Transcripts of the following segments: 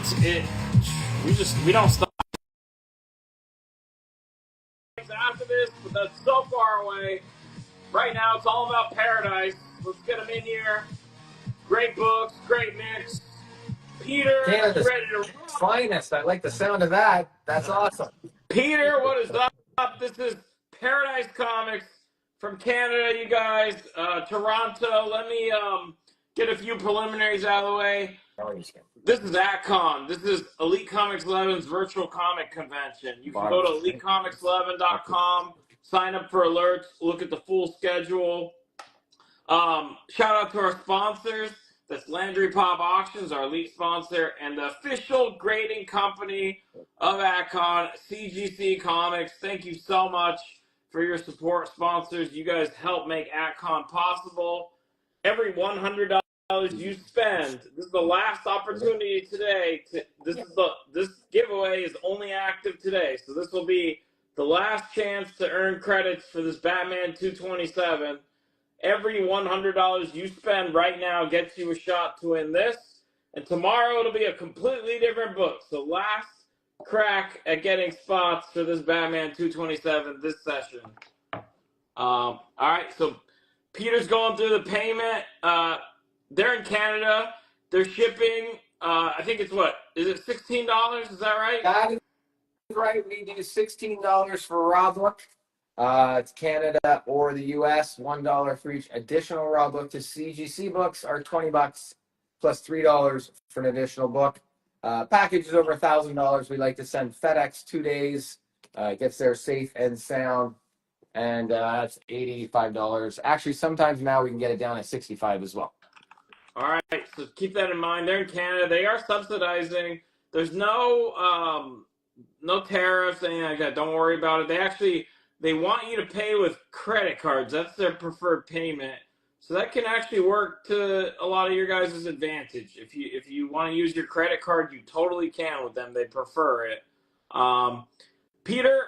event. We don't stop after this, but that's so far away. Right now, it's all about Paradise. Let's get them in here. Great books, great mix. Peter, Canada's ready to roll. finest. I like the sound of that. That's awesome. Peter, what is up? This is Paradise Comics from Canada, you guys. Toronto. Let me get a few preliminaries out of the way. This is AtCon. This is Elite Comics 11's virtual comic convention. You can go to elitecomics11.com, sign up for alerts, look at the full schedule. Shout out to our sponsors. That's Landry Pop Auctions, our elite sponsor, and the official grading company of AtCon, CGC Comics. Thank you so much for your support, sponsors. You guys help make AtCon possible. Every $100 you spend, this is the last opportunity today. This giveaway is only active today, so this will be the last chance to earn credits for this Batman 227. Every $100 you spend right now gets you a shot to win this. And tomorrow it'll be a completely different book. So last crack at getting spots for this Batman 227 this session. All right, so Peter's going through the payment. They're in Canada. They're shipping. I think it's what? Is it $16? Is that right? That is right. We do $16 for raw book. It's Canada or the US, $1 for each additional raw book. To CGC books are $20 plus $3 for an additional book. Package is over $1,000. We like to send FedEx 2 days. Gets there safe and sound, and that's $85. Actually, sometimes now we can get it down at $65 as well. All right, so keep that in mind. They're in Canada. They are subsidizing. There's no tariffs, anything like that. Don't worry about it. They want you to pay with credit cards. That's their preferred payment. So that can actually work to a lot of your guys' advantage. If you want to use your credit card, you totally can with them. They prefer it. Peter,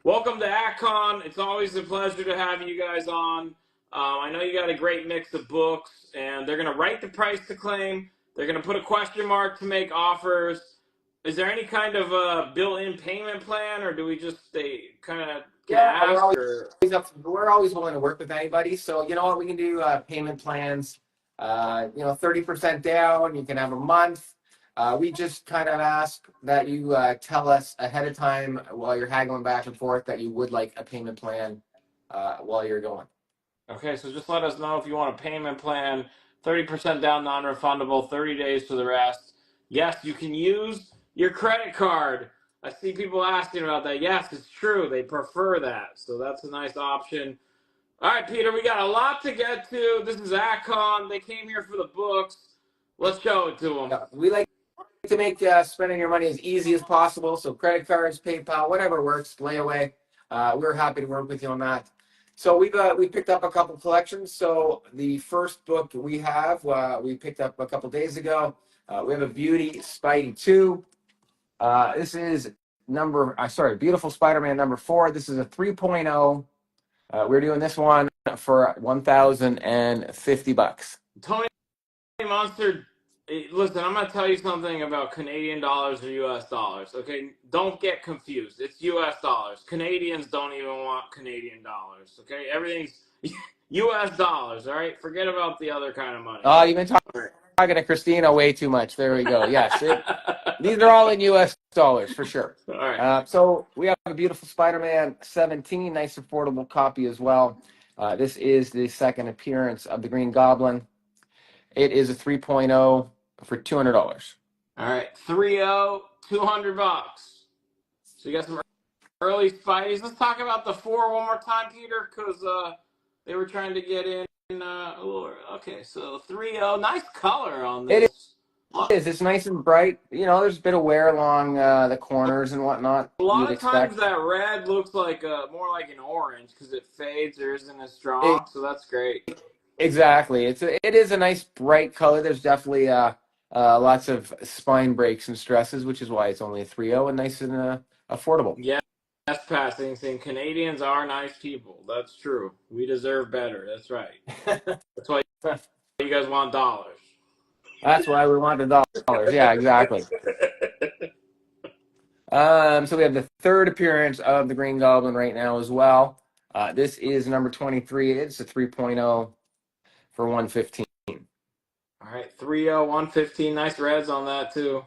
welcome to AtCon. It's always a pleasure to have you guys on. I know you got a great mix of books, and they're going to write the price to claim. They're going to put a question mark to make offers. Is there any kind of built-in payment plan, or do we just kind of we're always willing to work with anybody. So you know what, we can do payment plans. 30% down. You can have a month. We just kind of ask that you tell us ahead of time while you're haggling back and forth that you would like a payment plan while you're going. Okay, so just let us know if you want a payment plan. 30% down, non-refundable, 30 days for the rest. Yes, you can use your credit card. I see people asking about that. Yes, it's true. They prefer that. So that's a nice option. All right, Peter, we got a lot to get to. This is AtCon. They came here for the books. Let's show it to them. We like to make spending your money as easy as possible. So credit cards, PayPal, whatever works, layaway. We're happy to work with you on that. So we picked up a couple collections. So the first book we have, we picked up a couple days ago. We have a Beauty Spidey 2. This is Beautiful Spider-Man number 4. This is a 3.0. We're doing this one for $1,050. Tony Monster, listen, I'm going to tell you something about Canadian dollars or U.S. dollars, okay? Don't get confused. It's U.S. dollars. Canadians don't even want Canadian dollars, okay? Everything's U.S. dollars, all right? Forget about the other kind of money. Oh, you've been talking to Christina way too much. There we go. Yes. These are all in U.S. dollars for sure. All right. So we have a Beautiful Spider-Man 17, nice affordable copy as well. This is the second appearance of the Green Goblin. It is a 3.0 for $200. All right, 3.0, $200. So you got some early Spideys. Let's talk about the 4 one more time, Peter, because they were trying to get in. Okay, so 3.0, nice color on this. It is. It's nice and bright. There's a bit of wear along the corners and whatnot. A lot of times that red looks like more like an orange because it fades or isn't as strong. So that's great. Exactly. It is a nice bright color. There's definitely lots of spine breaks and stresses, which is why it's only a 3.0 and nice and affordable. Yeah. That's passing, saying Canadians are nice people. That's true. We deserve better. That's right. That's why you guys want dollars. That's why we want the dollars. Yeah, exactly. So we have the third appearance of the Green Goblin right now as well. This is number 23. It's a 3.0 for 115. All right, 3-0, 115. Nice reds on that, too.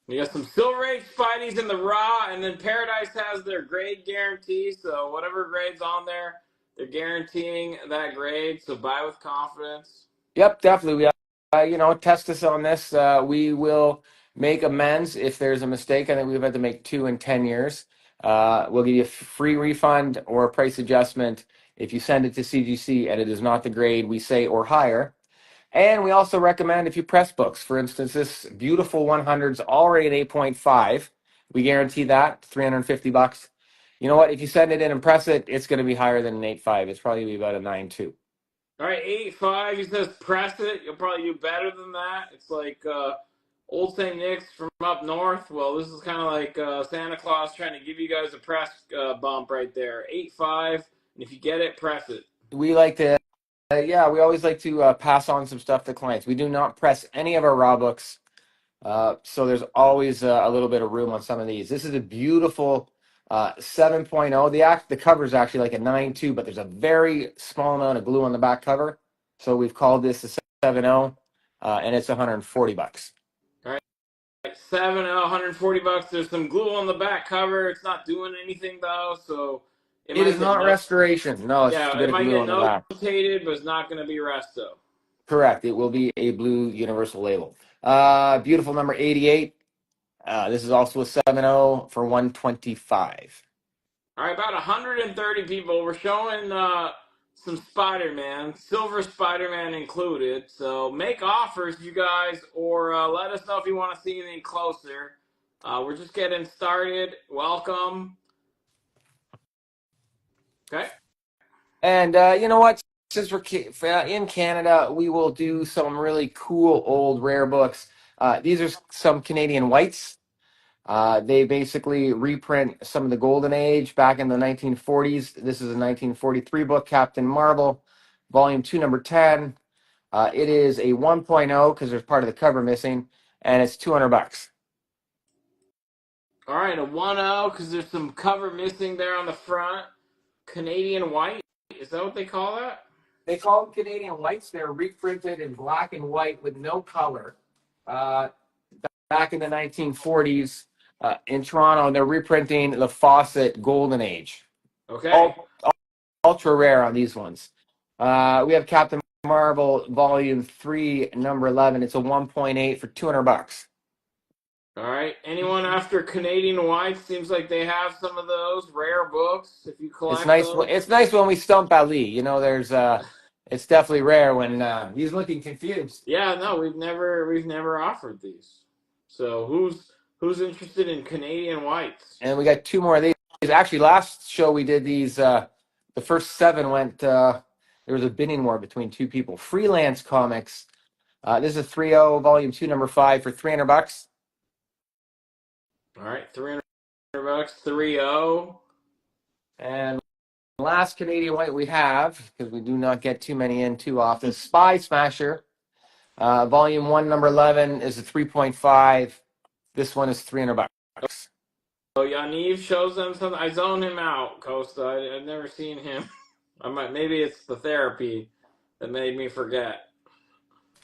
You got some Silver Age Spideys in the raw, and then Paradise has their grade guarantee. So whatever grade's on there, they're guaranteeing that grade. So buy with confidence. Yep, definitely. Test us on this. We will make amends if there's a mistake. I think we've had to make 2 in 10 years. We'll give you a free refund or a price adjustment if you send it to CGC and it is not the grade we say or higher. And we also recommend if you press books. For instance, this beautiful 100's already an 8.5. We guarantee that, $350. You know what? If you send it in and press it, it's going to be higher than an 8.5. It's probably going to be about a 9.2. All right, 8.5. He says press it. You'll probably do better than that. It's like Old St. Nick's from up north. Well, this is kind of like Santa Claus trying to give you guys a press bump right there. 8.5. And if you get it, press it. We like to, we always like to pass on some stuff to clients. We do not press any of our raw books. So there's always a little bit of room on some of these. This is a beautiful 7.0. The cover is actually like a 9.2, but there's a very small amount of glue on the back cover. So we've called this a 7.0, and it's $140. All right, 7.0, $140. There's some glue on the back cover. It's not doing anything though, so it is not restoration. No, it's yeah, a bit it of might glue get on the back. notated, but it's not going to be resto. Correct. It will be a blue universal label. Beautiful number 88. This is also a 7.0 for 125. All right, about 130 people. We're showing some Spider-Man, Silver Spider-Man included. So make offers, you guys, or let us know if you want to see anything closer. We're just getting started. Welcome. Okay. And you know what? Since we're in Canada, we will do some really cool old rare books. These are some Canadian whites. They basically reprint some of the Golden Age back in the 1940s. This is a 1943 book, Captain Marvel, Volume 2, Number 10. It is a 1.0 because there's part of the cover missing, and it's $200. All right, a 1.0 because there's some cover missing there on the front. Canadian white. Is that what they call that? They call them Canadian whites. They're reprinted in black and white with no color. Back in the 1940s in Toronto, and they're reprinting the Fawcett Golden Age. Okay. Ultra rare on these ones. We have Captain Marvel Volume 3, Number 11. It's a 1.8 for $200. All right. Anyone after Canadian white? Seems like they have some of those rare books. If you collect It's nice. those. It's nice when we stump Ali. You know, there's it's definitely rare when he's looking confused. Yeah, no, we've never offered these. So who's interested in Canadian whites? And we got 2 more of these. Actually, last show we did these. The first 7 went. There was a bidding war between 2 people. Freelance Comics. This is a 3.0 Volume 2, Number 5 for $300. All right, $300, 3.0. And last Canadian white we have, because we do not get too many in too often, Spy Smasher. Volume 1, Number 11 is a 3.5. This one is $300. So Yaniv shows them something. I zone him out, Costa. I've never seen him. Maybe it's the therapy that made me forget.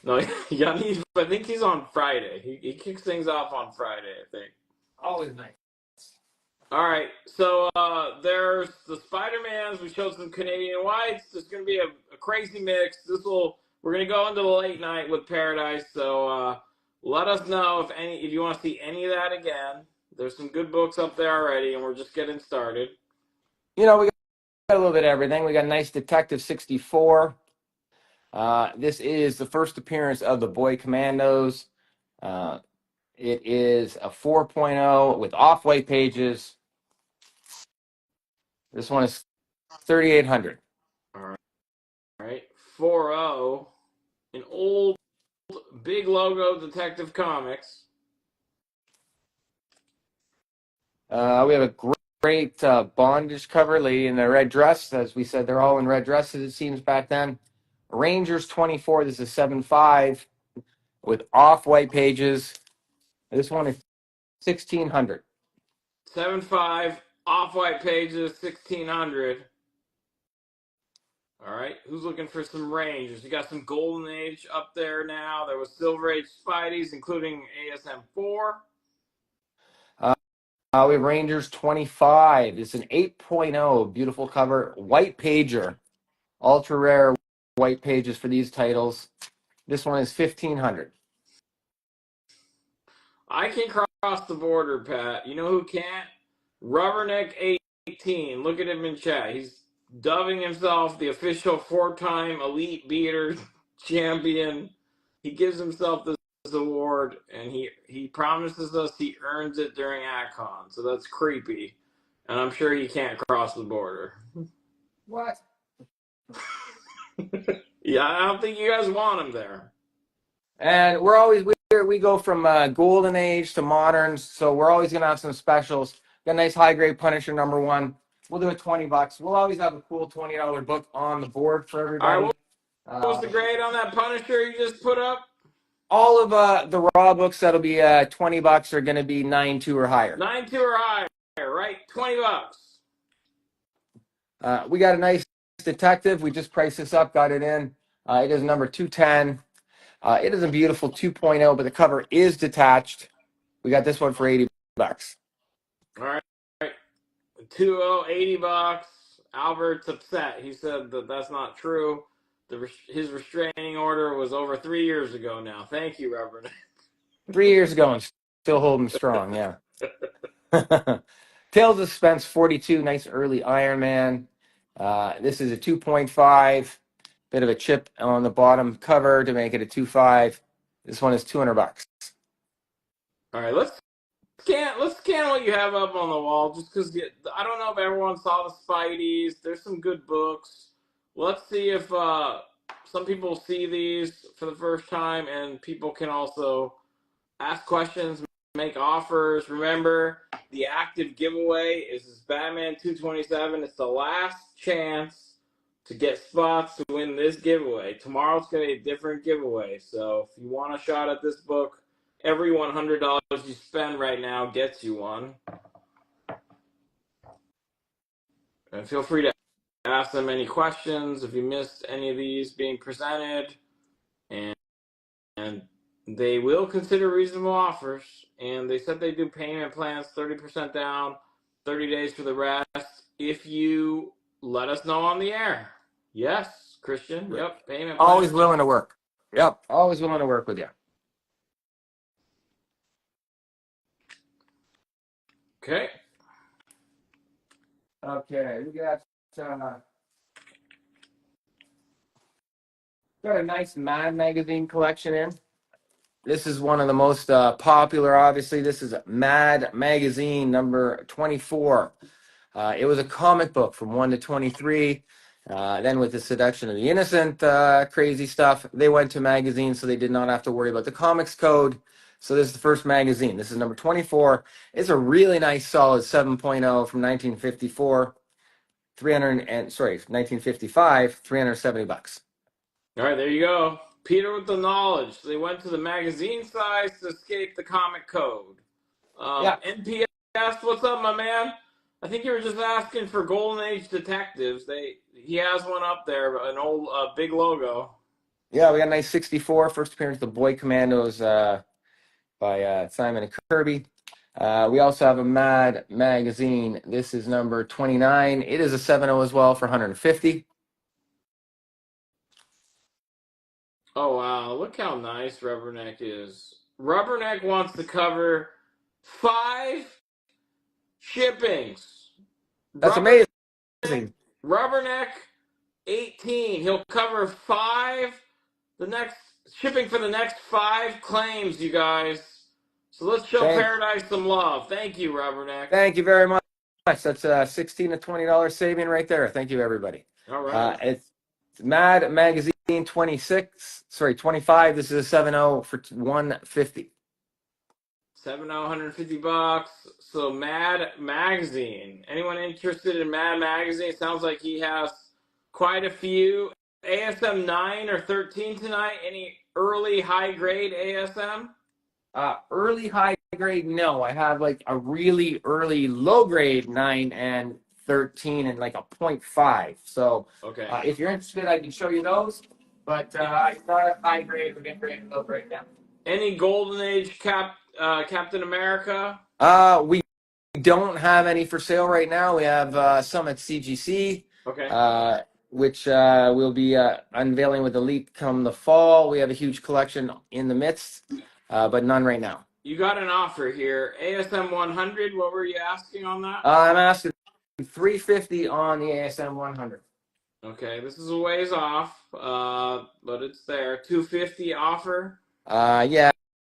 No, Yaniv, I think he's on Friday. He kicks things off on Friday, I think. Always nice. All right, so there's the Spider-Mans. We showed some Canadian whites. There's going to be a crazy mix. We're going to go into the late night with Paradise. So let us know if you want to see any of that again. There's some good books up there already, and we're just getting started. You know, we got a little bit of everything. We got Nice Detective 64. This is the first appearance of the Boy Commandos. It is a 4.0 with off-white pages. This one is $3,800. All right. 4.0, an old big logo Detective Comics. We have a great bondage cover, lady in a red dress. As we said, they're all in red dresses, it seems, back then. Rangers 24, this is 7.5 with off-white pages. This one is 1,600. 7.5 off-white pages, 1,600. All right, who's looking for some Rangers? You got some Golden Age up there now. There was Silver Age Spideys, including ASM 4. We have Rangers 25. It's an 8.0, beautiful cover, white pager, ultra rare white pages for these titles. This one is 1,500. I can cross the border, Pat. You know who can't? Rubberneck 18. Look at him in chat. He's dubbing himself the official 4-time elite beater champion. He gives himself this award, and he promises us he earns it during AtCon. So that's creepy, and I'm sure he can't cross the border. What? Yeah, I don't think you guys want him there. And we go from Golden Age to Moderns, so we're always gonna have some specials. Got a nice high grade Punisher #1. We'll do it $20. We'll always have a cool $20 book on the board for everybody. All right, what was the grade on that Punisher you just put up? All of the raw books that'll be $20 are going to be 9.2 or higher. 9.2 or higher, right? $20. We got a nice detective. We just priced this up, got it in. It is number 210. It is a beautiful 2.0, but the cover is detached. We got this one for $80. All right. 2.0, $80. Albert's upset. He said that that's not true. His restraining order was over 3 years ago now. Thank you, Reverend. 3 years ago and still holding strong, yeah. Tales of Suspense 42, nice early Iron Man. This is a 2.5, bit of a chip on the bottom cover to make it a 2.5. This one is $200. All right, let's scan what you have up on the wall, just because I don't know if everyone saw the Spideys. There's some good books. Let's see if some people see these for the first time, and people can also ask questions, make offers. Remember, the active giveaway is this Batman 227. It's the last chance to get spots to win this giveaway. Tomorrow's going to be a different giveaway. So if you want a shot at this book, every $100 you spend right now gets you one. And feel free to ask them any questions if you missed any of these being presented. And they will consider reasonable offers. And they said they do payment plans, 30% down, 30 days for the rest, if you let us know on the air. Yes, Christian. Yep, payment plans. Always willing to work. Yep, always willing to work with you. Okay. Okay, we got a nice Mad magazine collection in. This is one of the most popular, obviously. This is Mad magazine number 24. It was a comic book from 1 to 23. Then with the Seduction of the Innocent crazy stuff, they went to magazine, so they did not have to worry about the comics code. So this is the first magazine. This is number 24. It's a really nice, solid 7.0 from 1954. 1955, $370. All right, there you go. Peter with the knowledge. They went to the magazine size to escape the comic code. Yeah. NPS, what's up, my man? I think you were just asking for Golden Age detectives. He has one up there, an old big logo. Yeah, we got a nice 64, first appearance of the Boy Commandos by Simon and Kirby. We also have a Mad magazine. This is number 29. It is a 7.0 as well for $150. Oh, wow. Look how nice Rubberneck is. Rubberneck wants to cover 5 shippings. That's amazing. Rubberneck 18. He'll cover 5 shipping for the next 5 claims, you guys. So let's show Paradise some love. Thank you, Rubberneck. Thank you very much. That's a $16 to $20 saving right there. Thank you, everybody. All right. It's Mad magazine 25. This is a 7.0 for $150. 7.0, $150. So Mad magazine. Anyone interested in Mad magazine? Sounds like he has quite a few. ASM 9 or 13 tonight. Any early high grade ASM? Early high grade, no. I have like a really early low grade 9 and 13 and like a .5. So Okay. if you're interested, I can show you those. But it's not a high grade or mid grade, low grade now. Any Golden Age Captain America? We don't have any for sale right now. We have some at CGC, Okay. which we'll be unveiling with Elite come the fall. We have a huge collection in the midst, but none right now. You got an offer here. ASM 100. What were you asking on that? I'm asking $350 on the ASM 100. Okay, this is a ways off, but it's there. 250 offer. Yeah,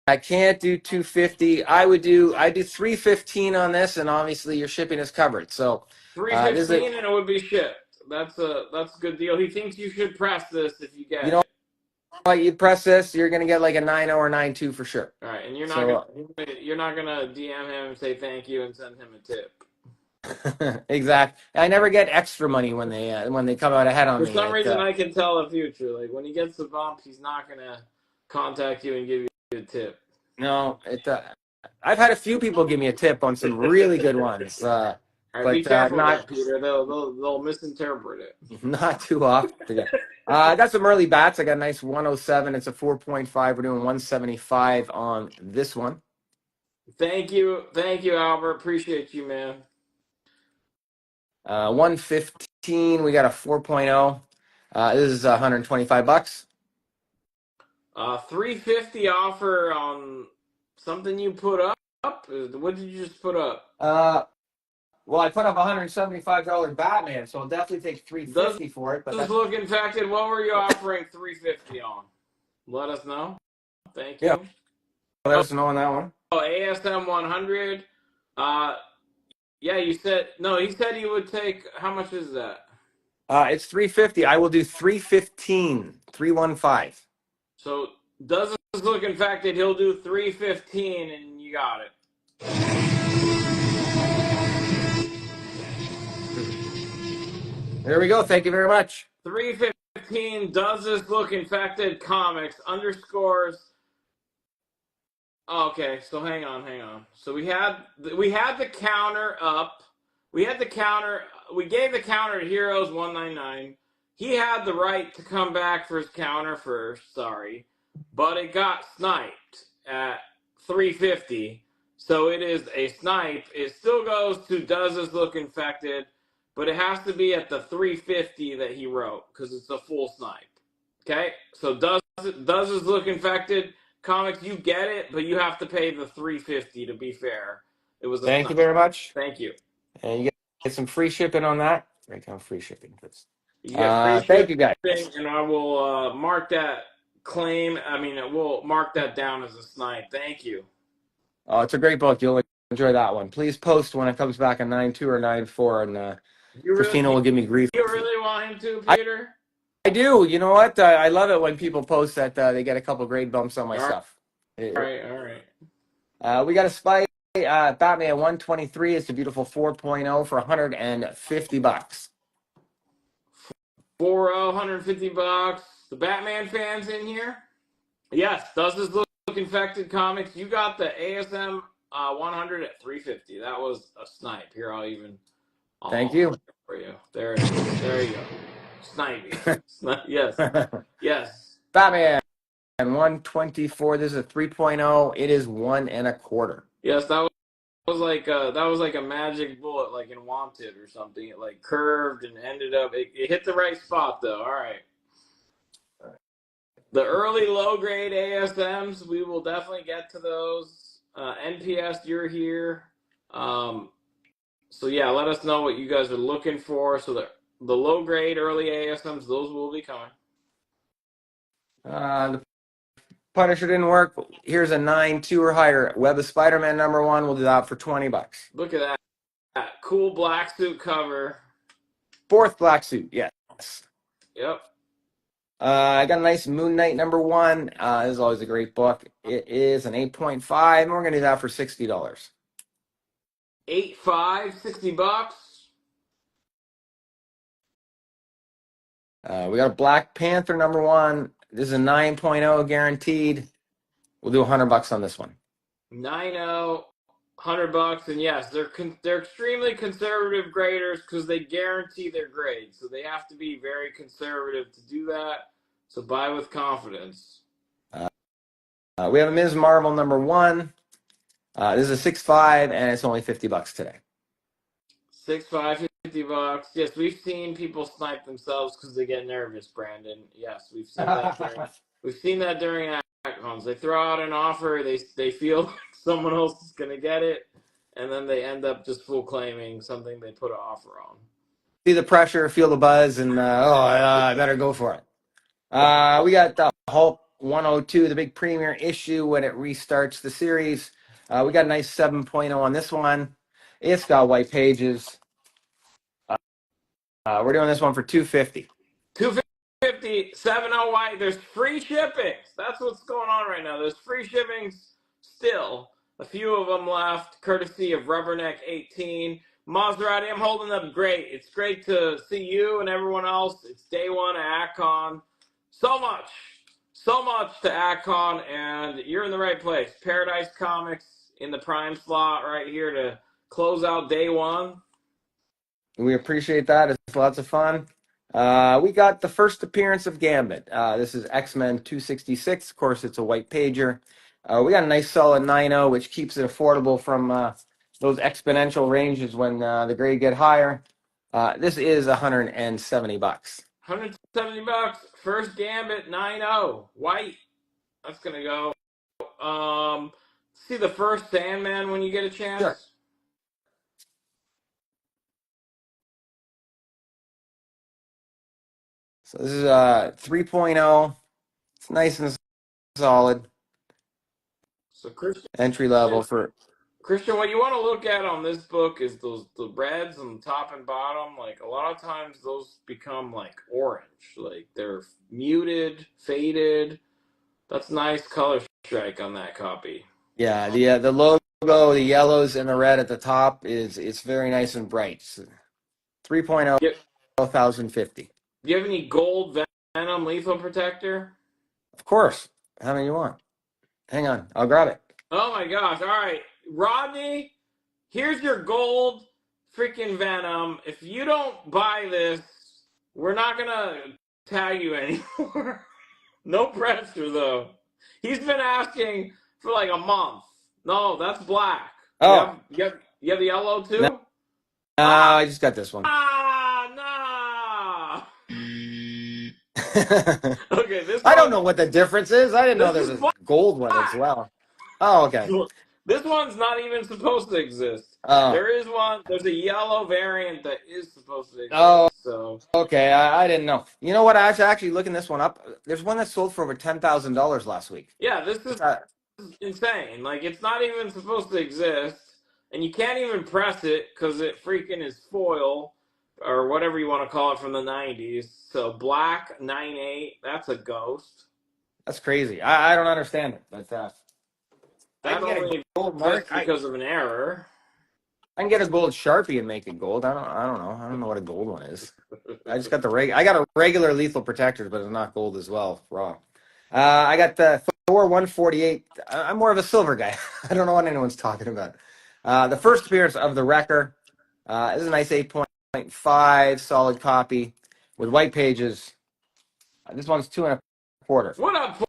I can't do 250. I do 315 on this, and obviously your shipping is covered. So 315 and it would be shipped. That's a good deal. He thinks you should press this if you get it. You press this, you're gonna get like a 9.0 or 9.2 for sure. All right, and you're not gonna DM him and say thank you and send him a tip. Exactly. I never get extra money when they come out ahead on me. For some reason, I can tell the future. Like when he gets the bump, he's not gonna contact you and give you a tip. No, I've had a few people give me a tip on some really good ones. All right, be careful, Peter. They'll misinterpret it. Not too often. I got some early bats. I got a nice 107. It's a 4.5. We're doing 175 on this one. Thank you, Albert. Appreciate you, man. 115. We got a 4.0. This is $125. 350 offer on something you put up. What did you just put up? Well, I put up $175 Batman, so I'll definitely take $350 for it. But this is looking infected. What were you offering $350 on? Let us know. Thank you. Yeah. Let us know on that one. Oh, ASM 100. Yeah, you said no. He said he would take. How much is that? It's $350. I will do $315. 315. So does this look infected? He'll do $315, and you got it. There we go. Thank you very much. 315. Does this look infected? Comics underscores. Okay, so hang on. So we had the counter up. We gave the counter to Heroes 199. He had the right to come back for his counter first, sorry. But it got sniped at 350. So it is a snipe. It still goes to does this look infected, but it has to be at the 350 that he wrote because it's a full snipe. Okay? So does this look infected? Comics, you get it, but you have to pay the $350 to be fair. It was. Thank you very much. Thank you. And you get some free shipping on that. Write down free shipping, please. You get free thank you, guys. And I will mark that claim. I mean, we'll mark that down as a snipe. Thank you. Oh, it's a great book. You'll enjoy that one. Please post when it comes back in 9.2 or 9.4, and Christina will give me grief. You really want him to, Peter? I do. You know what? I love it when people post that they get a couple grade bumps on my stuff. All right. We got a Spy Batman 123. It's a beautiful 4.0 for $150. 150 $. The Batman fans in here? Yes. Does this look infected? Comics? You got the ASM 100 at 350. That was a snipe. Here, Thank you. For you. There you go. Sniping. Yes. Yes. Batman 124. This is a 3.0. It is 1 1/4. Yes, that was like a magic bullet, like in Wanted or something. It like curved and ended up. It hit the right spot though. All right. The early low grade ASMs, we will definitely get to those. NPS, you're here. So yeah, let us know what you guys are looking for. So the low grade early ASMs, those will be coming. The Punisher didn't work. Here's a 9.2 or higher. Web of Spider-Man #1. We'll do that for $20. Look at that cool black suit cover. 4th black suit, yes. Yep. I got a nice Moon Knight #1. This is always a great book. It is an 8.5, and we're going to do that for $60. 8.5, $60. We got a Black Panther #1. This is a 9.0 guaranteed. We'll do $100 on this one. 9-0, $100, and yes, they're extremely conservative graders because they guarantee their grade, so they have to be very conservative to do that. So buy with confidence. We have a Ms. Marvel number 1. This is a 6.5, and it's only $50 today. 6.5, $50. Yes, we've seen people snipe themselves because they get nervous, Brandon. Yes, we've seen that during ACOMs. They throw out an offer, they feel like someone else is gonna get it, and then they end up just full claiming something they put an offer on. See the pressure, feel the buzz, and I better go for it. We got the Hulk 102, the big premiere issue when it restarts the series. We got a nice 7.0 on this one. It's got white pages. We're doing this one for $250. $250, 7.0 white. There's free shippings. That's what's going on right now. There's free shippings still. A few of them left, courtesy of Rubberneck 18. Maserati, I'm holding up great. It's great to see you and everyone else. It's day one at ACON. So much to ACON, and you're in the right place. Paradise Comics in the prime slot right here to close out day one. We appreciate that. It's lots of fun. We got the first appearance of Gambit. This is X-Men 266. Of course, it's a white pager. We got a nice solid 9.0, which keeps it affordable from those exponential ranges when the grade get higher. This is $170. $170. First Gambit 9.0 white. That's gonna go. See the first Sandman when you get a chance. Sure. So this is 3.0. It's nice and solid. So Christian, Entry level for Christian, what you want to look at on this book is the reds on the top and bottom. Like a lot of times those become like orange, like they're muted, faded. That's nice color strike on that copy. Yeah, the logo, the yellows and the red at the top it's very nice and bright. 3.0, Yep. 1050. Do you have any gold Venom lethal protector? Of course. How many you want? Hang on, I'll grab it. Oh my gosh! All right, Rodney, here's your gold freaking Venom. If you don't buy this, we're not gonna tag you anymore. No pressure though. He's been asking for like a month. No, that's black. Oh, you have the yellow too? no, I just got this one. Nah. Okay, this I don't know what the difference is. I didn't know there was a gold one as well. Oh, okay. This one's not even supposed to exist. Oh. There is one. There's a yellow variant that is supposed to exist. Oh, so okay. I didn't know. You know what? I was actually looking this one up. There's one that sold for over $10,000 last week. Yeah, this is insane. Like, it's not even supposed to exist, and you can't even press it because it freaking is foil or whatever you want to call it from the 90s. So black 9.8, that's a ghost. That's crazy. I don't understand it, but that only gold mark because of an error. I can get a gold Sharpie and make it gold. I don't know. I don't know what a gold one is. I just got I got a regular lethal protector, but it's not gold as well. Raw. I got the Thor 148. I'm more of a silver guy. I don't know what anyone's talking about. The first appearance of the Wrecker. This is a nice 8.5 solid copy with white pages. This one's 2.25. What up,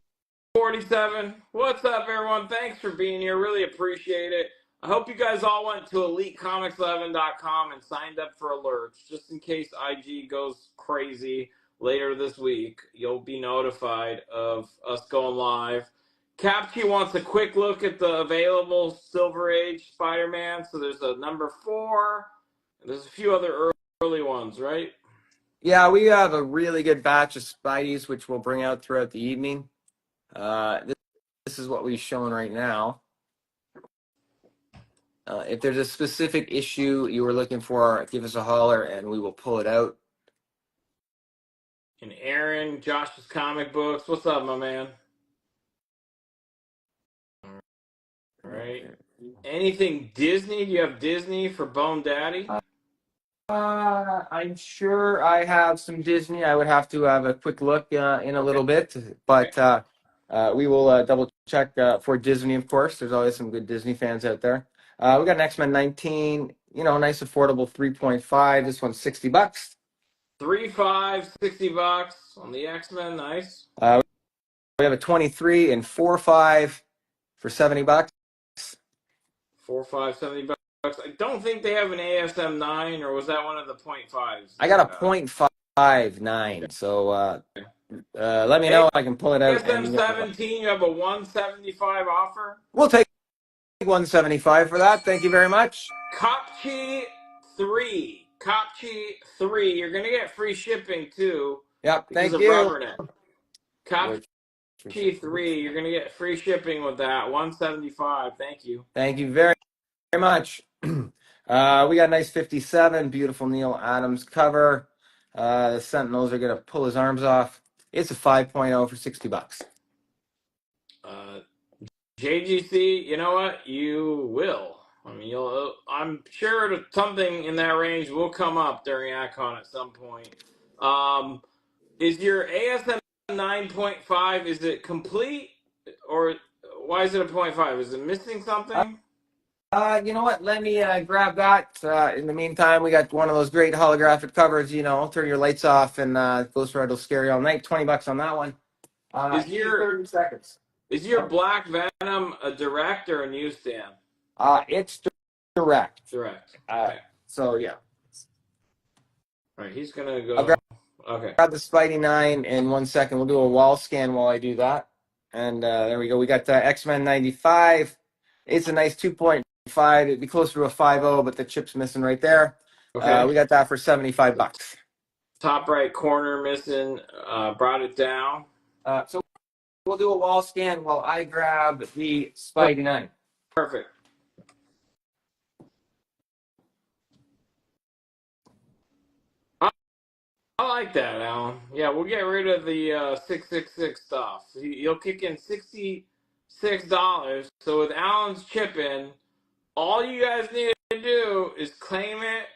47? What's up, everyone? Thanks for being here. Really appreciate it. I hope you guys all went to EliteComics11.com and signed up for alerts, just in case IG goes crazy later this week. You'll be notified of us going live. Capchi wants a quick look at the available Silver Age Spider-Man. So there's a number 4. And there's a few other early ones, right? Yeah, we have a really good batch of Spideys, which we'll bring out throughout the evening. This is what we've shown right now. If there's a specific issue you were looking for, give us a holler and we will pull it out. And Aaron, Josh's comic books. What's up, my man? All right. Anything Disney? Do you have Disney for Bone Daddy? I'm sure I have some Disney. I would have to have a quick look in a little bit, but we will double check for Disney, of course. There's always some good Disney fans out there. We got an X-Men 19, nice affordable 3.5. This one's $60. 3.5, $60 on the X-Men. Nice. We have a 23 and 4.5 for $70. 4.5, $70. I don't think they have an ASM 9, or was that one of the 0.5s? I got a 0.59. So let me know. I can pull it out. ASM 17, you have a 175 offer. We'll take 175 for that. Thank you very much. Kopchi 3. You're going to get free shipping too. Yep. Thank you. Rubberneck. Kopchi 3. You're going to get free shipping with that. 175. Thank you. Thank you very much. We got a nice 57. Beautiful Neil Adams cover. The Sentinels are going to pull his arms off. It's a 5.0 for $60. JGC, you know what? You will. I mean, I'm sure that something in that range will come up during ACON at some point. Is your ASM 9.5, is it complete? Or why is it a 0.5? Is it missing something? You know what? Let me grab that. In the meantime, we got one of those great holographic covers. Turn your lights off and Ghost Rider will scare you all night. $20 on that one. 30 seconds. Is your Black Venom a direct or a newsstand? It's direct. Direct. Okay. So yeah. All right, he's gonna go. Okay. Grab the Spidey 9 in 1 second. We'll do a wall scan while I do that. And there we go. We got X-Men 95. It's a nice 2.5. It'd be closer to a 5.0, but the chip's missing right there. Okay. We got that for $75. Top right corner missing. Brought it down. So we'll do a wall scan while I grab the Spidey 9. Perfect. I like that, Alan. Yeah, we'll get rid of the 666 stuff. You'll kick in $66. So with Alan's chip in, all you guys need to do is claim it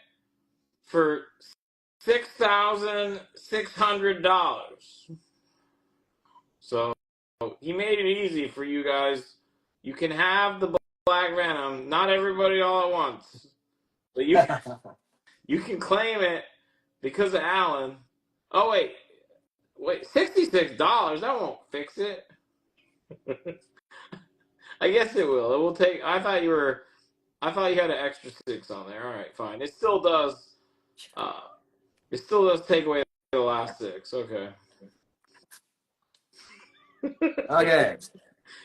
for $6,600. So he made it easy for you guys. You can have the Black Venom. Not everybody all at once, but you can claim it because of Alan. Oh wait, $66. That won't fix it. I guess it will. It will take. I thought you had an extra 6 on there. All right, fine. It still does. It still does take away the last 6. Okay. Okay.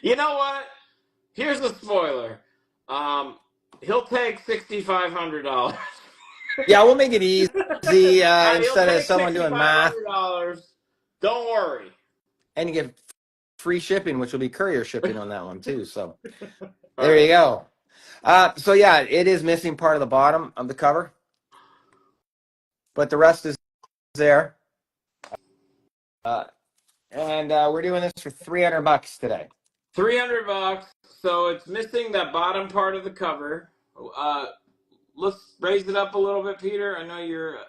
You know what? Here's a spoiler. He'll take $6,500. Yeah, we'll make it easy instead of someone doing math. Don't worry. And you get free shipping, which will be courier shipping on that one too. So there you go. So yeah, it is missing part of the bottom of the cover, but the rest is there. And we're doing this for $300 today. $300. So it's missing that bottom part of the cover. Let's raise it up a little bit, Peter. I know you're,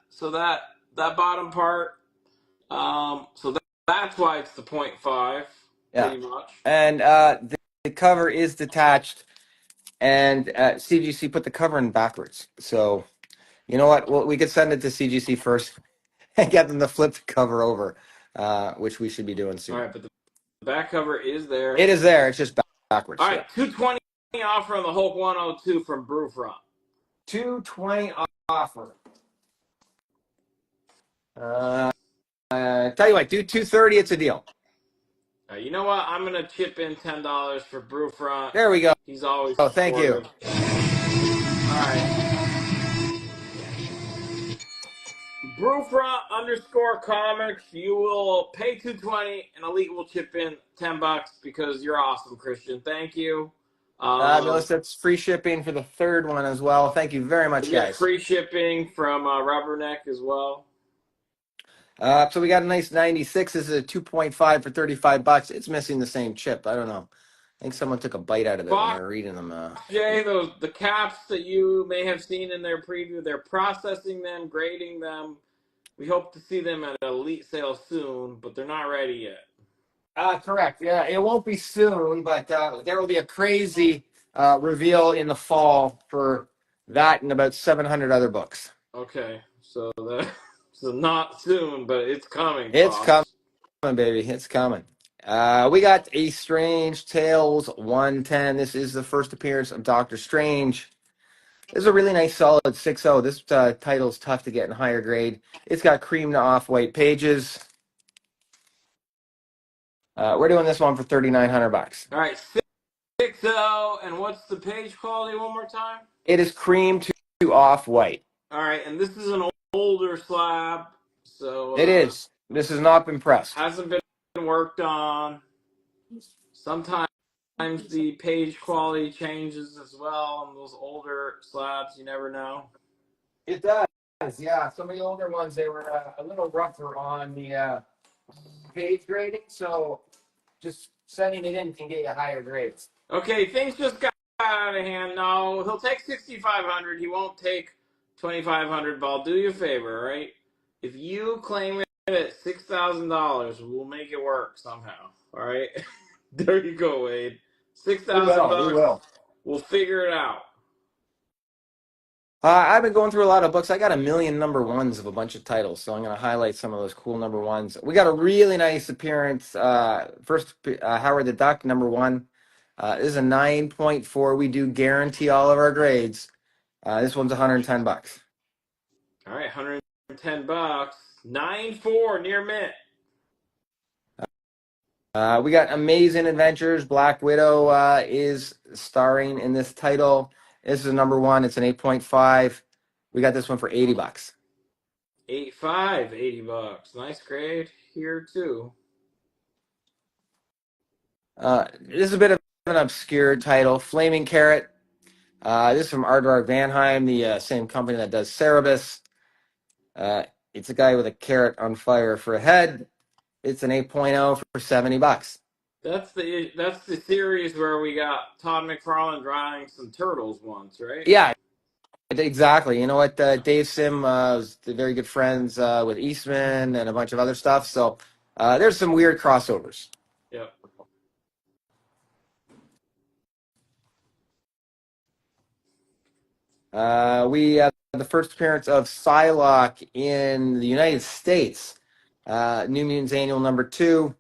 so that bottom part, so that's why it's the 0.5, pretty much. And the cover is detached, and CGC put the cover in backwards. So, you know what? Well, we could send it to CGC first and get them to flip the cover over, which we should be doing soon. All right, but the back cover is there. It is there. It's just backwards. All right, $220 offer on the Hulk 102 from Brewfront. $220 offer. Tell you what, do $230. It's a deal. You know what? I'm gonna chip in $10 for Brewfront. There we go. He's always. Oh, thank you. All right. Brewfront_comics. You will pay $220, and Elite will chip in $10 because you're awesome, Christian. Thank you. Melissa, it's free shipping for the third one as well. Thank you very much, guys. Free shipping from Rubberneck as well. So we got a nice 96. This is a 2.5 for $35. It's missing the same chip. I don't know. I think someone took a bite out of it when they were reading them. Jay, the caps that you may have seen in their preview, they're processing them, grading them. We hope to see them at an Elite sale soon, but they're not ready yet. Correct. Yeah, it won't be soon, but there will be a crazy reveal in the fall for that and about 700 other books. Okay, so that so not soon, but it's coming, It's coming, pops. baby. It's coming. We got A Strange Tales 110. This is the first appearance of Doctor Strange. This is a really nice solid 6.0. This title's tough to get in higher grade. It's got cream to off-white pages. We're doing this one for 3,900 bucks. All right, 6.0, and what's the page quality one more time? It is cream to off-white. All right, and this is an older slab, so It is. This has not been pressed. hasn't been worked on. Sometimes the page quality changes as well on those older slabs. You never know. It does, yeah. Some of the older ones, they were a little rougher on the page grading, so just sending it in can get you higher grades. Okay, things just got out of hand. No, he'll take 6,500. He won't take 2,500. But I'll do you a favor, all right? If you claim it at $6,000, we'll make it work somehow. All right. There you go, Wade. 6,000 bucks. We will. We'll figure it out. I've been going through a lot of books. I got a million number ones of a bunch of titles, so I'm going to highlight some of those cool number ones. We got a really nice appearance. First, Howard the Duck, number one. This is a 9.4. We do guarantee all of our grades. This one's 110 bucks. All right, 110 bucks. 9.4 near mint. We got Amazing Adventures. Black Widow is starring in this title. This is number one. It's an 8.5. We got this one for 80 bucks. 8.5, 80 bucks. Nice grade here too. This is a bit of an obscure title. Flaming Carrot. This is from Aardvark Vanheim, the same company that does Cerebus. It's a guy with a carrot on fire for a head. It's an 8.0 for 70 bucks. That's the series where we got Todd McFarlane drawing some turtles once, right? Yeah, exactly. You know what? Dave Sim was very good friends with Eastman and a bunch of other stuff. So there's some weird crossovers. Yep. We have the first appearance of Psylocke in the United States. New Mutants Annual number 2.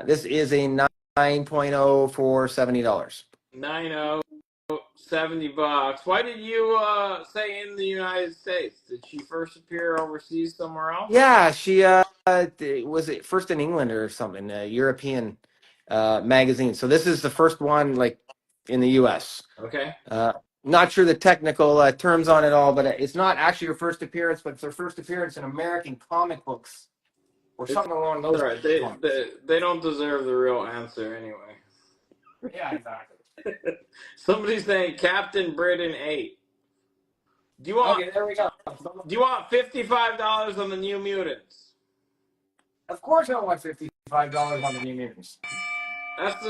This is a 9.0 for $70. 9.0, 70 bucks. Why did you say in the United States? Did she first appear overseas somewhere else? Yeah, she was it first in England or something, a European magazine. So this is the first one like in the U.S. Okay. Not sure the technical terms on it all, but it's not actually her first appearance, but it's her first appearance in American comic books or something along those lines. They don't deserve the real answer anyway. Yeah, exactly. Somebody's saying Captain Britain 8. Do you want? Okay, there we go. Do you want $55 on the New Mutants? Of course, I want $55 on the New Mutants. That's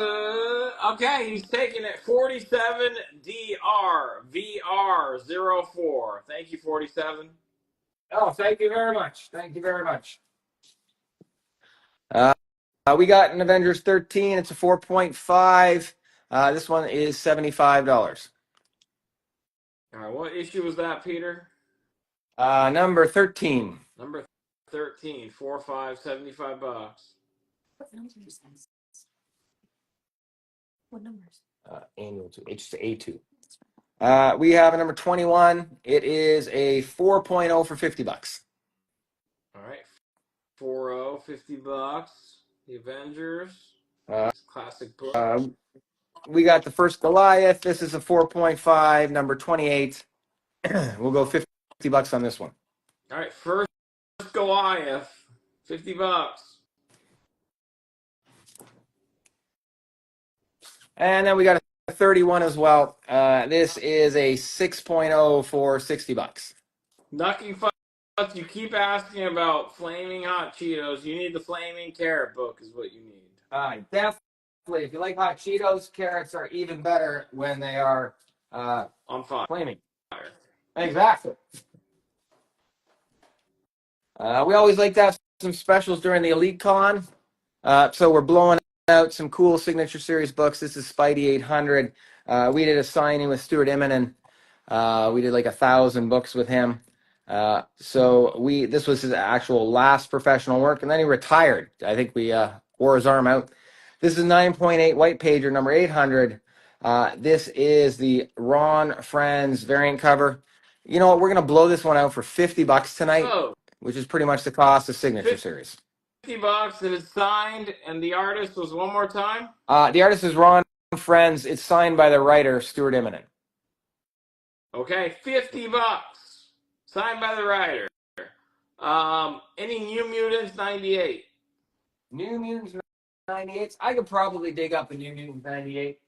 okay. He's taking it. 47 DR VR 04. Thank you, 47. Oh, thank you very much. Thank you very much. We got an Avengers 13. It's a 4.5. This one is $75. All right, what issue was that, Peter? Number 13. Number 13, 4, 5, 75 bucks. What numbers? Annual 2, A2. We have a number 21. It is a 4.0 for 50 bucks. All right, 4.0, 50 bucks. The Avengers. Classic book. We got the first Goliath. This is a 4.5, number 28. We'll go 50 bucks on this one. All right, first Goliath, 50 bucks. And then we got a 31 as well. This is a 6.0 for 60 bucks. Knucking Futz, you keep asking about Flaming Hot Cheetos. You need the Flaming Carrot book is what you need. Definitely. If you like hot Cheetos, carrots are even better when they are on fire. Flaming. Exactly. We always like to have some specials during the Elite Con. So we're blowing out some cool Signature Series books. This is Spidey 800. We did a signing with Stuart Immonen. We did like 1,000 books with him. This was his actual last professional work, and then he retired. I think we wore his arm out. This is 9.8 white pager number 800. This is the Ron Franz variant cover. You know what? We're gonna blow this one out for $50 tonight, Oh, which is pretty much the cost of Signature Series. $50 and it's signed, and the artist was one more time. The artist is Ron Franz. It's signed by the writer Stuart Immonen. Okay, $50, signed by the writer. Any New Mutants 98? New Mutants 98. I could probably dig up a New Mutants 98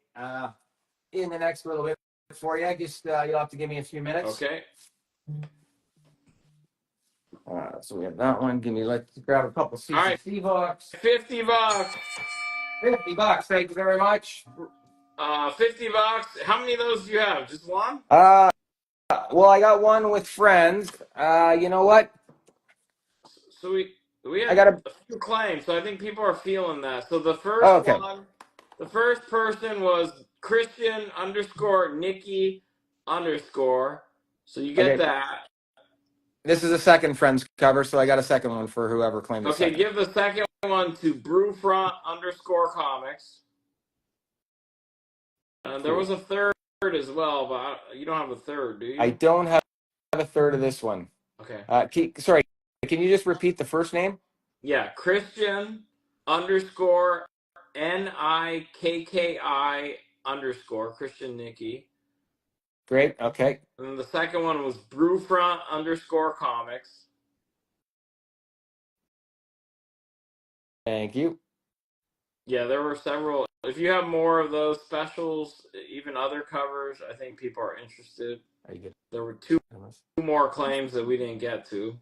in the next little bit for you. Just you'll have to give me a few minutes. Okay. So we have that one. Let's grab a couple CCC books. $50. $50. Thank you very much. $50. How many of those do you have? Just one? Well, I got one with friends. You know what? So we have got a few claims, so I think people are feeling that. So the first one, the first person was Christian _ Nikki _. So you get that. This is a second friends cover, so I got a second one for whoever claimed it. Okay, give the second one to Brewfront _ Comics. There was a third as well, but you don't have a third, do you? I don't have a third of this one. Okay. Sorry, can you just repeat the first name? Yeah, Christian _ NIKKI _ Christian Nikki. Great. Okay. And then the second one was Brewfront _ Comics. Thank you. Yeah, there were several. If you have more of those specials, even other covers, I think people are interested. Are you good? There were two more claims that we didn't get to.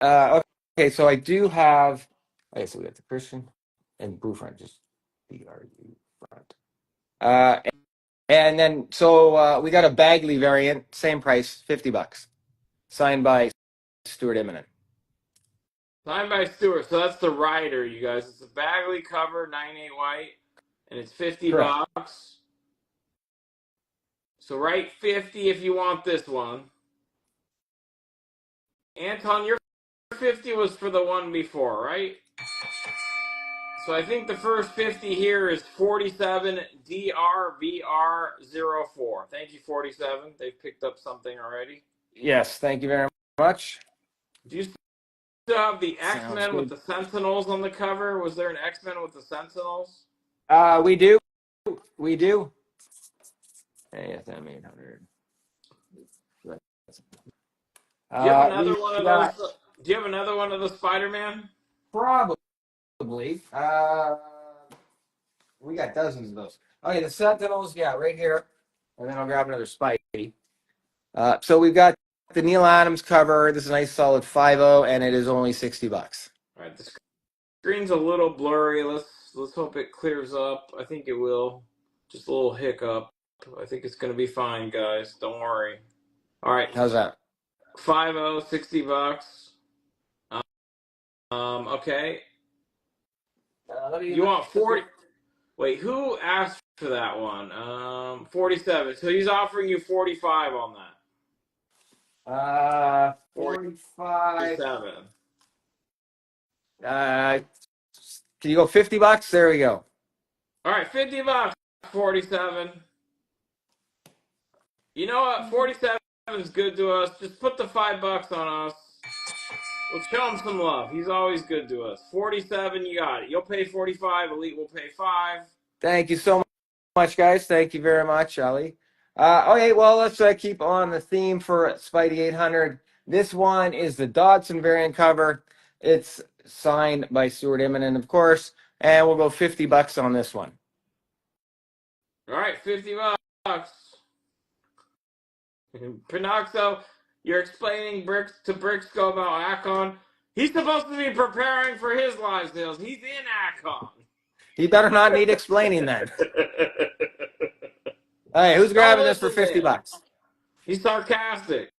Okay, so I do have. Okay, so we got the Christian and Brewfront, just BRU front. And then we got a Bagley variant, same price, $50, signed by Stuart Immonen. Signed by Stuart, so that's the writer, you guys. It's a Bagley cover, 9.8 white, and it's $50. Correct. So write 50 if you want this one. Anton, your 50 was for the one before, right? So I think the first 50 here is 47 DRVR04. Thank you, 47. They've picked up something already. Yes, thank you very much. Do you still have the X-Men with the Sentinels on the cover? Was there an X-Men with the Sentinels? We do. We do. ASM 800. Do you have another one of those? Do you have another one of the Spider-Man? Probably. We got dozens of those. Okay, the Sentinels, yeah, right here. And then I'll grab another Spidey. So we've got the Neil Adams cover. This is a nice solid 5.0, and it is only $60. All right, the screen's a little blurry. Let's hope it clears up. I think it will. Just a little hiccup. I think it's going to be fine, guys. Don't worry. All right. How's that? 5.0, $60. Okay. You want 40? Wait, who asked for that one? 47. So he's offering you 45 on that. 45. 47. Can you go $50? There we go. All right, $50. 47. You know what? 47 is good to us. Just put the $5 on us. Let's show him some love. He's always good to us. 47, you got it. You'll pay 45. Elite will pay 5. Thank you so much, guys. Thank you very much, Ali. Okay, well, let's keep on the theme for Spidey 800. This one is the Dodson variant cover. It's signed by Stuart Immonen, of course, and we'll go $50 on this one. All right, $50. Pinoxo, you're explaining to Brixco about Akon. He's supposed to be preparing for his live sales. He's in Akon. He better not need explaining then. All right, who's grabbing this for $50? He's sarcastic.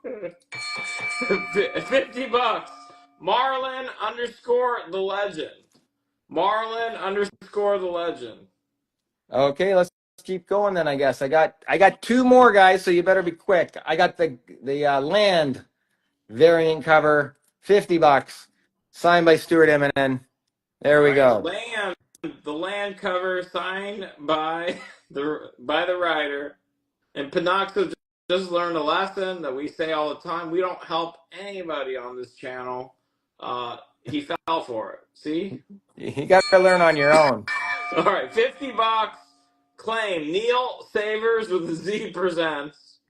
$50. Marlin underscore the legend. Marlin underscore the legend. Okay, let's keep going then. I guess I got two more guys, so you better be quick. I got the land variant cover, $50, signed by Stuart Eminem. There we go. The land cover signed by the writer. And Panoxa just learned a lesson that we say all the time. We don't help anybody on this channel. He fell for it. See? You got to learn on your own. All right, $50. Claim Neil Savers with the Z presents.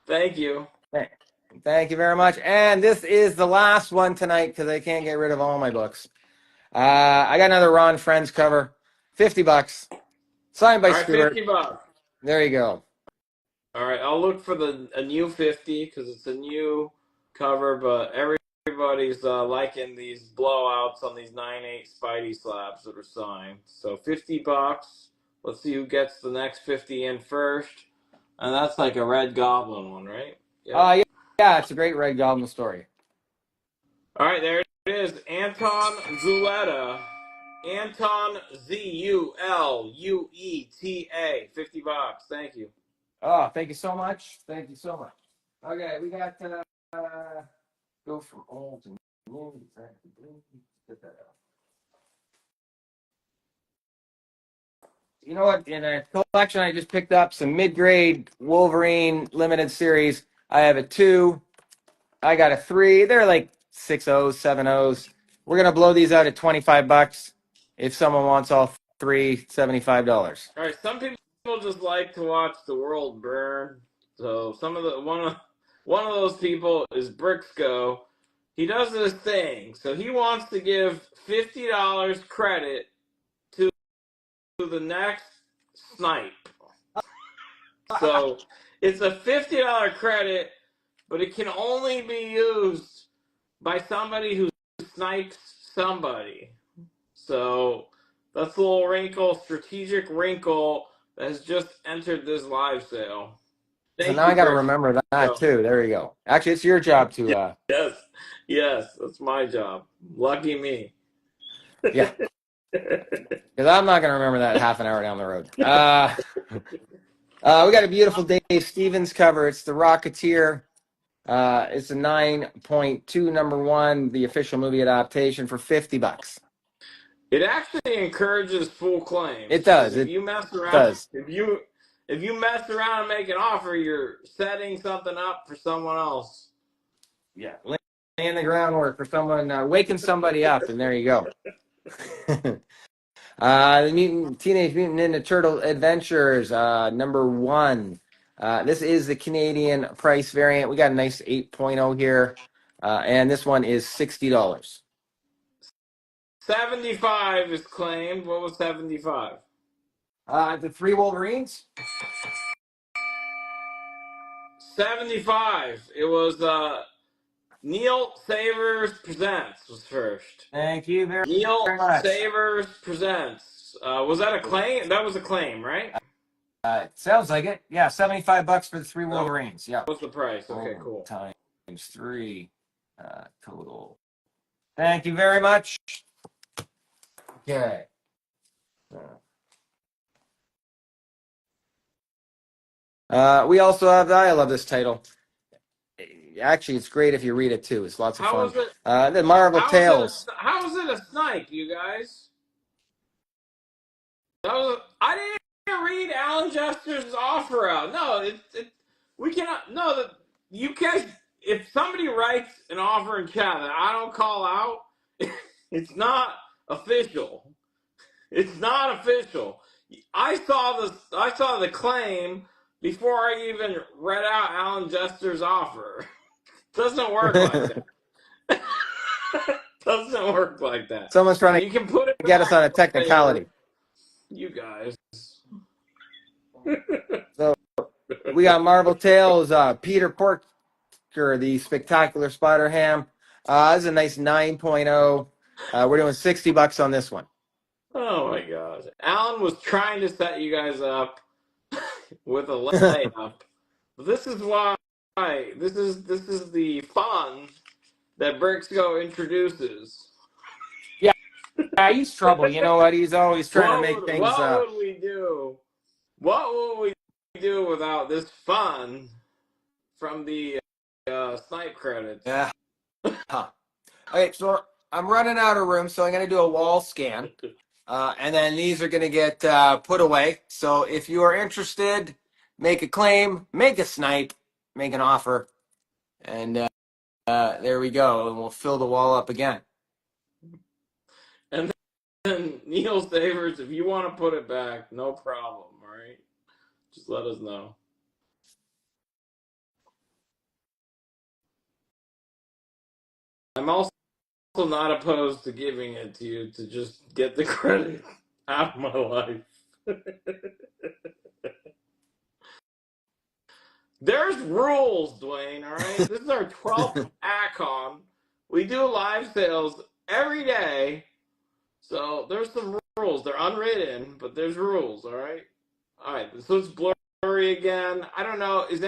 Thank you. Thank you very much. And this is the last one tonight because I can't get rid of all my books. I got another Ron Friends cover, $50, signed by Stuart. $50. There you go. All right, I'll look for a new 50 because it's a new cover, but everybody's liking these blowouts on these 9/8 Spidey slabs that are signed. So $50. Let's see who gets the next 50 in first. And that's like a Red Goblin one, right? Yeah, it's a great Red Goblin story. All right, there it is. Anton Zuleta. Anton Zulueta. $50. Thank you. Oh, thank you so much. Thank you so much. Okay, we got go from old to new. Get that out. You know what? In a collection, I just picked up some mid-grade Wolverine limited series. I have a 2. I got a 3. They're like 6.0s, 7.0s. We're gonna blow these out at $25. If someone wants all 3, $75. All right, some people just like to watch the world burn. So one of those people is Brixco. He does this thing. So he wants to give $50 credit to the next snipe. So it's a $50 credit, but it can only be used by somebody who snipes somebody. So that's a little wrinkle, strategic wrinkle that has just entered this live sale. So now I got to remember that too. There you go. Actually, it's your job to. Yes, that's my job. Lucky me. Yeah. Because I'm not going to remember that half an hour down the road. We got a beautiful Dave Stevens cover. It's The Rocketeer. It's a 9.2 #1, the official movie adaptation for $50. It actually encourages full claims. It does. If you mess around, does. If you mess around and make an offer, you're setting something up for someone else. Yeah, laying the groundwork for someone, waking somebody up, and there you go. The Teenage Mutant Ninja Turtle Adventures, #1. This is the Canadian price variant. We got a nice 8.0 here, and this one is $60. 75 is claimed. What was 75? The 3 Wolverines. 75. It was Neil Savers Presents was first. Thank you very Neil much. Savers Presents. Was that a claim? That was a claim, right? Sounds like it. Yeah, $75 for the 3 Wolverines. Yeah. What's the price? Okay, cool. Times 3 total. Thank you very much. Okay. We also have, I love this title. Actually, it's great if you read it too. It's lots of fun. The Marvel Tales. How is it a snipe, you guys? I didn't read Alan Jester's offer out. No, we cannot. No, that you guys. If somebody writes an offer in chat that I don't call out, it's not official. It's not official. I saw the claim before I even read out Alan Jester's offer. Doesn't work like that. Doesn't work like that. Someone's trying to you can put it get us on a technicality. You guys. So we got Marvel Tales, Peter Porker, the Spectacular Spider-Ham. This is a nice 9.0. We're doing $60 on this one. Oh my gosh. Alan was trying to set you guys up with a layup. This is why this is the fun that Brixco introduces. Yeah, he's trouble. You know what? He's always trying to make things. What would we do? What would we do without this fun from the snipe credits? Yeah. Huh. Okay, so I'm running out of room, so I'm going to do a wall scan. And then these are going to get put away. So if you are interested, make a claim, make a snipe, make an offer. And there we go. And we'll fill the wall up again. And then Neil Savers, if you want to put it back, no problem, all right? Just let us know. I'm also not opposed to giving it to you to just get the credit out of my life. There's rules, Dwayne, all right? This is our 12th ACON. We do live sales every day. So there's some rules. They're unwritten, but there's rules, all right? All right, so it's blurry again. I don't know. Is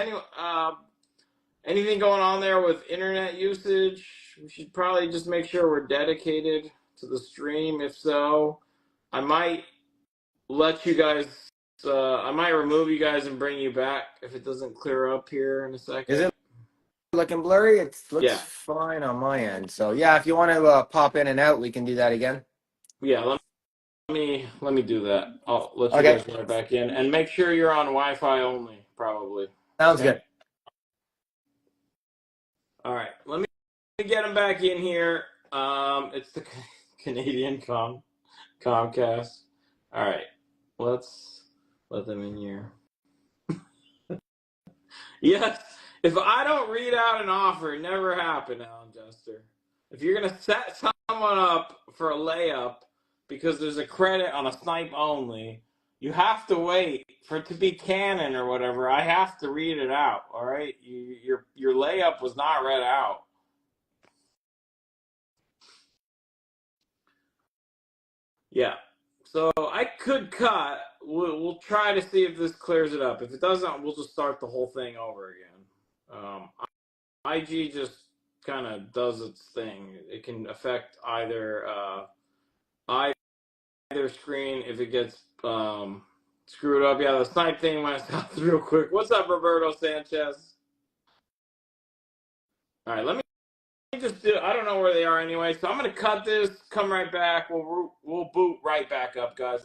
anything going on there with internet usage? We should probably just make sure we're dedicated to the stream. If so, I might let you guys. I might remove you guys and bring you back if it doesn't clear up here in a second. Is it looking blurry? It looks fine on my end. So yeah, if you want to pop in and out, we can do that again. Yeah, let me do that. I'll let you guys right back in and make sure you're on Wi-Fi only, probably. Sounds good. All right, let me get them back in here. It's the Canadian Comcast. All right, let's let them in here. Yes, if I don't read out an offer, it never happened, Alan Jester. If you're gonna set someone up for a layup because there's a credit on a snipe only, you have to wait for it to be canon or whatever. I have to read it out. All right, your layup was not read out. Yeah, so I could cut. We'll try to see if this clears it up. If it doesn't, we'll just start the whole thing over again. IG just kind of does its thing. It can affect either screen if it gets screwed up. Yeah, the snipe thing went south real quick. What's up, Roberto Sanchez? All right, let me just do. I don't know where they are anyway, so I'm gonna cut this. Come right back. We'll boot right back up, guys.